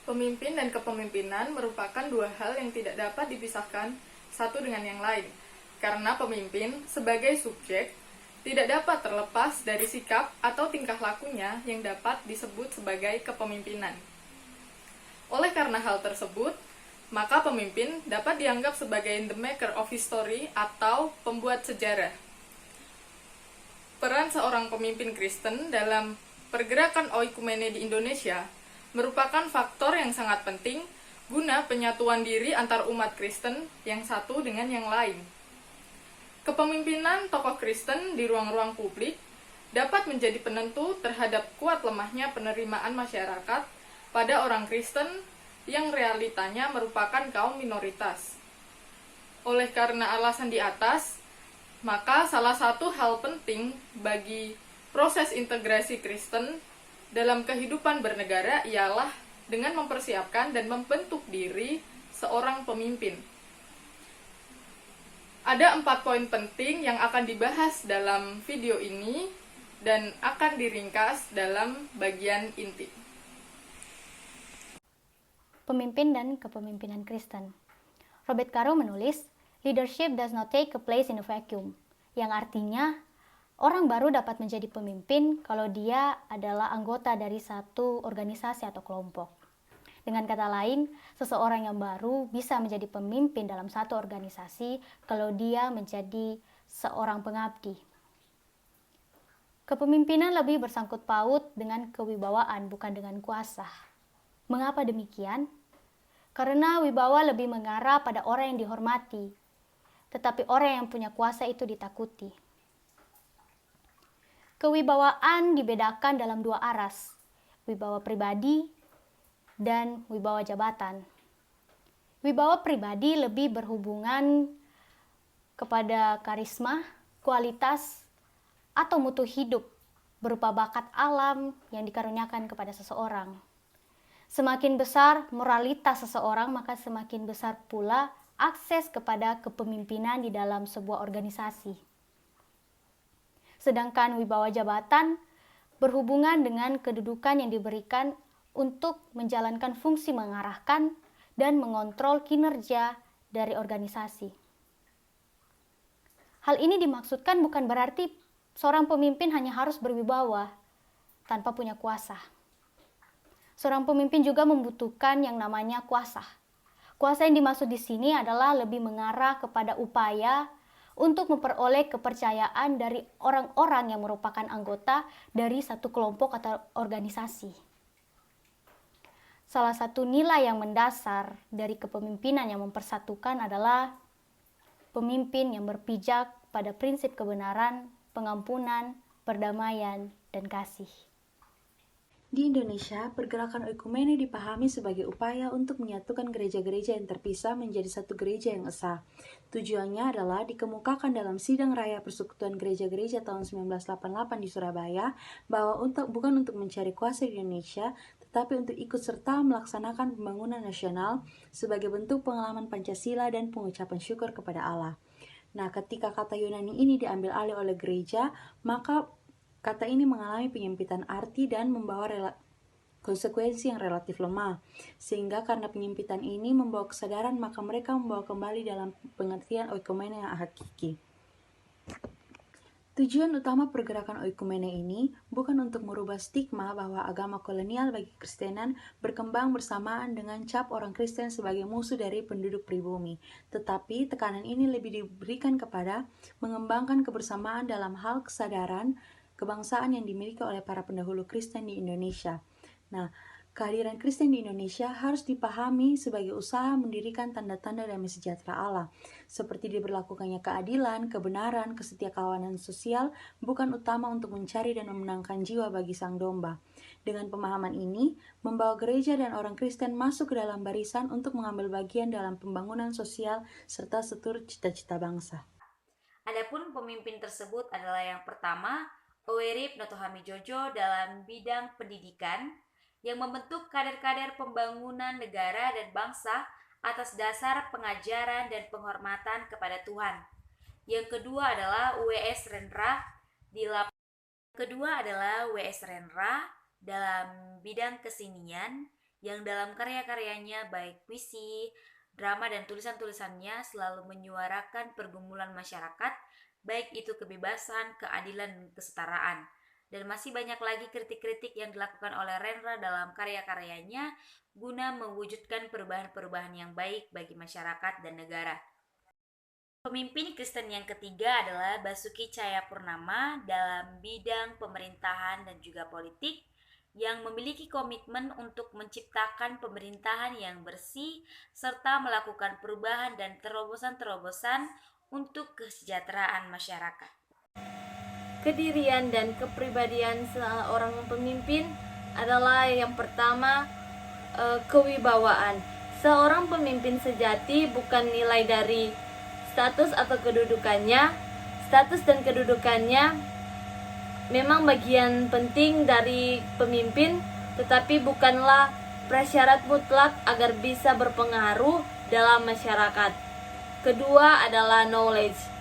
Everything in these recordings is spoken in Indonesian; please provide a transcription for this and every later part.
Pemimpin dan kepemimpinan merupakan dua hal yang tidak dapat dipisahkan satu dengan yang lain, karena pemimpin sebagai subjek tidak dapat terlepas dari sikap atau tingkah lakunya yang dapat disebut sebagai kepemimpinan. Oleh karena hal tersebut, maka pemimpin dapat dianggap sebagai the maker of history atau pembuat sejarah. Peran seorang pemimpin Kristen dalam pergerakan oikumene di Indonesia merupakan faktor yang sangat penting guna penyatuan diri antar umat Kristen yang satu dengan yang lain. Kepemimpinan tokoh Kristen di ruang-ruang publik dapat menjadi penentu terhadap kuat lemahnya penerimaan masyarakat pada orang Kristen yang realitanya merupakan kaum minoritas. Oleh karena alasan di atas, maka salah satu hal penting bagi proses integrasi Kristen dalam kehidupan bernegara ialah dengan mempersiapkan dan membentuk diri seorang pemimpin. Ada 4 poin penting yang akan dibahas dalam video ini dan akan diringkas dalam bagian inti. Pemimpin dan kepemimpinan Kristen. Robert Caro menulis, "Leadership does not take a place in a vacuum," yang artinya orang baru dapat menjadi pemimpin kalau dia adalah anggota dari satu organisasi atau kelompok. Dengan kata lain, seseorang yang baru bisa menjadi pemimpin dalam satu organisasi kalau dia menjadi seorang pengabdi. Kepemimpinan lebih bersangkut paut dengan kewibawaan, bukan dengan kuasa. Mengapa demikian? Karena wibawa lebih mengarah pada orang yang dihormati, tetapi orang yang punya kuasa itu ditakuti. Kewibawaan dibedakan dalam dua aras, wibawa pribadi dan wibawa jabatan. Wibawa pribadi lebih berhubungan kepada karisma, kualitas, atau mutu hidup berupa bakat alam yang dikaruniakan kepada seseorang. Semakin besar moralitas seseorang, maka semakin besar pula akses kepada kepemimpinan di dalam sebuah organisasi. Sedangkan wibawa jabatan berhubungan dengan kedudukan yang diberikan untuk menjalankan fungsi mengarahkan dan mengontrol kinerja dari organisasi. Hal ini dimaksudkan bukan berarti seorang pemimpin hanya harus berwibawa tanpa punya kuasa. Seorang pemimpin juga membutuhkan yang namanya kuasa. Kuasa yang dimaksud di sini adalah lebih mengarah kepada upaya untuk memperoleh kepercayaan dari orang-orang yang merupakan anggota dari satu kelompok atau organisasi. Salah satu nilai yang mendasar dari kepemimpinan yang mempersatukan adalah pemimpin yang berpijak pada prinsip kebenaran, pengampunan, perdamaian, dan kasih. Di Indonesia, pergerakan oikumene dipahami sebagai upaya untuk menyatukan gereja-gereja yang terpisah menjadi satu gereja yang esa. Tujuannya adalah dikemukakan dalam Sidang Raya Persekutuan Gereja-Gereja tahun 1988 di Surabaya, bahwa bukan untuk mencari kuasa di Indonesia, tetapi untuk ikut serta melaksanakan pembangunan nasional sebagai bentuk pengalaman Pancasila dan pengucapan syukur kepada Allah. Nah, ketika kata Yunani ini diambil alih oleh gereja, maka kata ini mengalami penyempitan arti dan membawa konsekuensi yang relatif lemah. Sehingga karena penyempitan ini membawa kesadaran, maka mereka membawa kembali dalam pengertian oikumene yang hakiki. Tujuan utama pergerakan oikumene ini bukan untuk merubah stigma bahwa agama kolonial bagi Kristenan berkembang bersamaan dengan cap orang Kristen sebagai musuh dari penduduk pribumi. Tetapi tekanan ini lebih diberikan kepada mengembangkan kebersamaan dalam hal kesadaran kebangsaan yang dimiliki oleh para pendahulu Kristen di Indonesia. Nah, kehadiran Kristen di Indonesia harus dipahami sebagai usaha mendirikan tanda-tanda damai sejahtera Allah, seperti diberlakukannya keadilan, kebenaran, kesetiakawanan sosial, bukan utama untuk mencari dan memenangkan jiwa bagi sang domba. Dengan pemahaman ini, membawa gereja dan orang Kristen masuk ke dalam barisan untuk mengambil bagian dalam pembangunan sosial serta setur cita-cita bangsa. Adapun pemimpin tersebut adalah yang pertama, Owerip Notohamijojo dalam bidang pendidikan yang membentuk kader-kader pembangunan negara dan bangsa atas dasar pengajaran dan penghormatan kepada Tuhan. Yang kedua adalah W.S. Rendra dalam bidang kesenian yang dalam karya-karyanya baik puisi, drama dan tulisan-tulisannya selalu menyuarakan pergumulan masyarakat, baik itu kebebasan, keadilan, dan kesetaraan. Dan masih banyak lagi kritik-kritik yang dilakukan oleh Rendra dalam karya-karyanya guna mewujudkan perubahan-perubahan yang baik bagi masyarakat dan negara. Pemimpin Kristen yang ketiga adalah Basuki Cahayapurnama dalam bidang pemerintahan dan juga politik yang memiliki komitmen untuk menciptakan pemerintahan yang bersih serta melakukan perubahan dan terobosan-terobosan untuk kesejahteraan masyarakat. Kedirian dan kepribadian seorang pemimpin adalah yang pertama, kewibawaan. Seorang pemimpin sejati bukan nilai dari status atau kedudukannya. Status dan kedudukannya memang bagian penting dari pemimpin, tetapi bukanlah prasyarat mutlak agar bisa berpengaruh dalam masyarakat. Kedua adalah knowledge.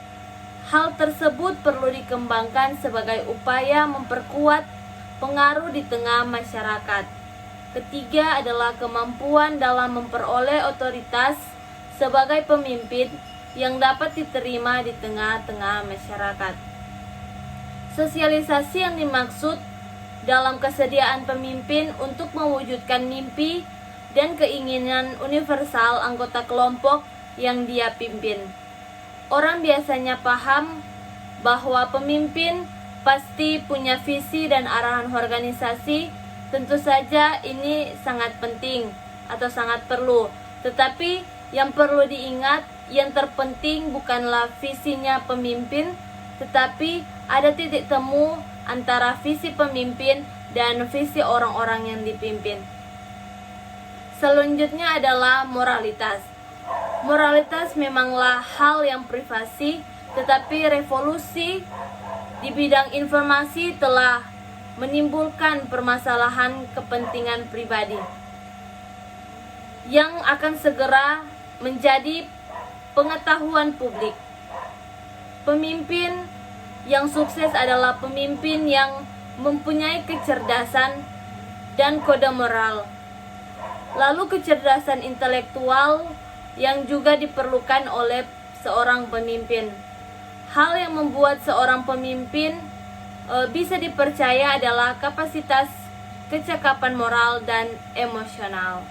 Hal tersebut perlu dikembangkan sebagai upaya memperkuat pengaruh di tengah masyarakat. Ketiga adalah kemampuan dalam memperoleh otoritas sebagai pemimpin yang dapat diterima di tengah-tengah masyarakat. Sosialisasi yang dimaksud dalam kesediaan pemimpin untuk mewujudkan mimpi dan keinginan universal anggota kelompok yang dia pimpin. Orang biasanya paham bahwa pemimpin pasti punya visi dan arahan organisasi. Tentu saja ini sangat penting atau sangat perlu. Tetapi yang perlu diingat, yang terpenting bukanlah visinya pemimpin, tetapi ada titik temu antara visi pemimpin dan visi orang-orang yang dipimpin. Selanjutnya adalah moralitas. Moralitas memanglah hal yang privasi, tetapi revolusi di bidang informasi telah menimbulkan permasalahan kepentingan pribadi yang akan segera menjadi pengetahuan publik. Pemimpin yang sukses adalah pemimpin yang mempunyai kecerdasan dan kode moral. Lalu kecerdasan intelektual yang juga diperlukan oleh seorang pemimpin. Hal yang membuat seorang pemimpin bisa dipercaya adalah kapasitas kecakapan moral dan emosional.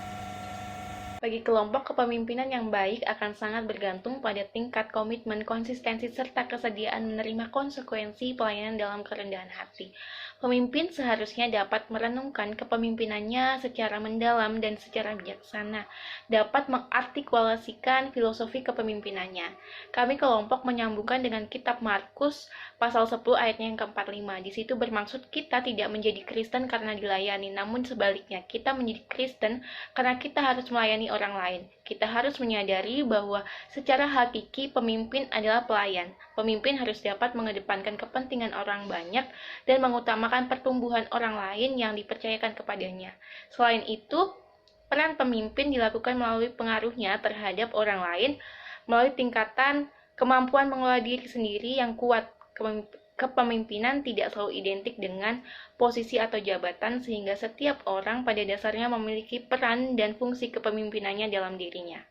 Bagi kelompok, kepemimpinan yang baik akan sangat bergantung pada tingkat komitmen, konsistensi, serta kesediaan menerima konsekuensi pelayanan dalam kerendahan hati. Pemimpin seharusnya dapat merenungkan kepemimpinannya secara mendalam dan secara bijaksana, dapat mengartikulasikan filosofi kepemimpinannya. Kami kelompok menyambungkan dengan kitab Markus pasal 10 ayatnya yang ke-45. Di situ bermaksud kita tidak menjadi Kristen karena dilayani, namun sebaliknya kita menjadi Kristen karena kita harus melayani orang lain. Kita harus menyadari bahwa secara hakiki pemimpin adalah pelayan. Pemimpin harus dapat mengedepankan kepentingan orang banyak dan mengutamakan pertumbuhan orang lain yang dipercayakan kepadanya. Selain itu, peran pemimpin dilakukan melalui pengaruhnya terhadap orang lain, melalui tingkatan kemampuan mengelola diri sendiri yang kuat. Kepemimpinan tidak selalu identik dengan posisi atau jabatan, sehingga setiap orang pada dasarnya memiliki peran dan fungsi kepemimpinannya dalam dirinya.